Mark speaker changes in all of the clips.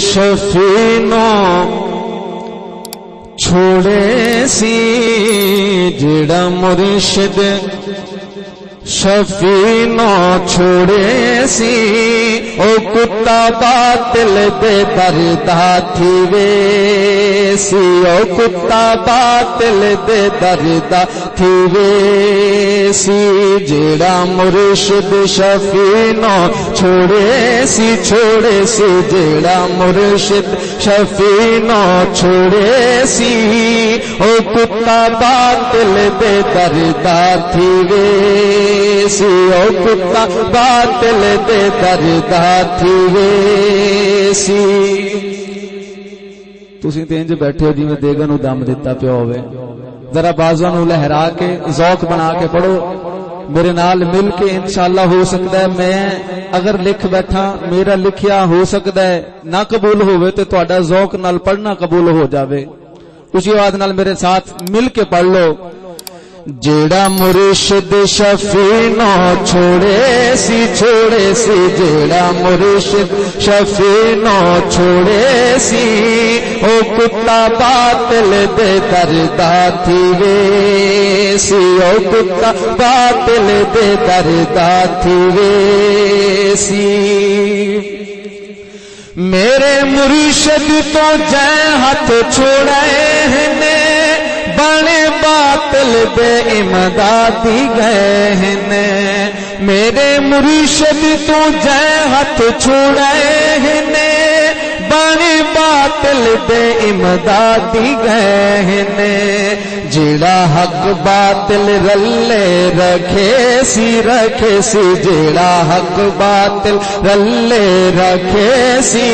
Speaker 1: شفیع چھوڑے سی جڑا مرشد شفیع چھوڑے سی او کتا باطل دے دردا تھی وے سی او کتا باطل دے دردا تھی وے سی جڑا مرشد شفیع چھوڑے سی جڑا مرشد شفیع چھوڑے سی او کتا باطل دے دردا تھی وے سی او کتا باطل دے دردا تھی وے سی. تسی تے انج بیٹھے ہو جی میں دیگا نو دم دیتا پیا ہوئے. ذرا بازواں نو لہرا کے ذوق بنا کے پڑھو میرے نال مل کے. انشاءاللہ ہو سکتا ہے میں اگر لکھ بیٹھا میرا لکھیا ہو سکتا ہے نہ قبول ہوئے تے تہاڈا ذوق نال پڑھنا قبول ہو جاوے. اسی آواز نال میرے ساتھ مل کے پڑھ لو. جیڑا مرشد شفیع چھوڑے سی جیڑا مرشد شفیع چھوڑے سی او کتا باطل دے دردا تھی وے سی او کتا باطل دے دردا تھی وے سی. میرے مرشد تو جے ہاتھ چھوڑے نے بنے باطل بے امدادی گئے ہیں. میرے مرشد تو جے ہاتھ چھوڑے ہیں بنے باطل بے امدادی گئے ہیں. جیڑا حق باطل رلے رکھے سی جیڑا حق باطل رلے رکھے سی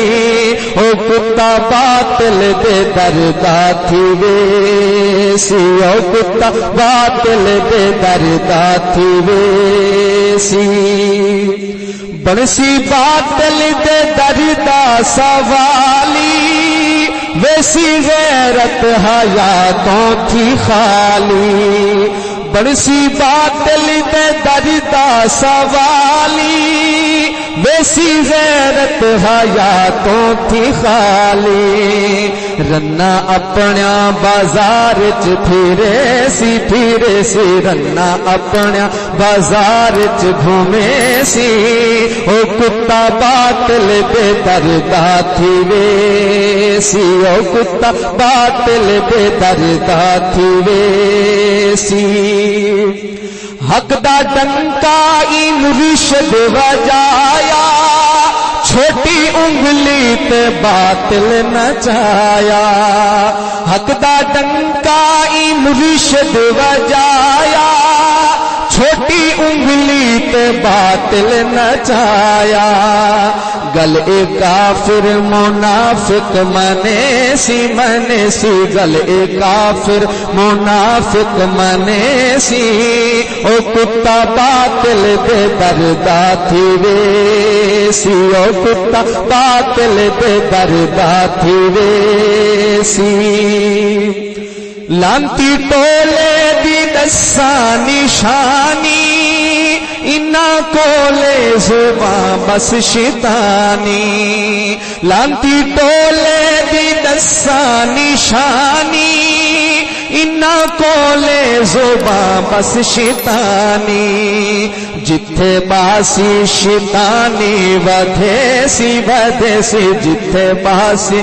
Speaker 1: او کتا باطل دے دردا تھی وے سی او کتا باطل دے دردا تھی وے سی. بنسی باطل دے دردا سوالی ویسی غیرت حیاتوں تھی خالی. بنسی باطل دے دردا سوالی ویسی غیرت حیاتوں تھی خالی. رنا اپنیا بازار چ پھرے سی رنا اپنیا بازار چ گھومے سی او کتا باطل دے دردا تھی وے سی او کتا باطل دے دردا تھی وے سی. حق دا ڈنکا ای مرشد وجایا چھوٹی انگلی تے باطل نچایا. حق دا ڈنکا ای مرشد وجایا چھوٹی انگلی تے باطل نچایا. گل اے کافر منافق منے سی گل اے کافر منافق منے سی او کتا باطل دے دردا تھی وے سی او کتا باطل دے دردا تھی وے سی. لانتی ٹولے دی دساں نشانی انا کولے زباں بس شیطانی. لانتی ٹولے دی دساں نشانی انا کولے زباں بس شیطانی. جتھے باسی شیطانی ودھے سی جتھے باسی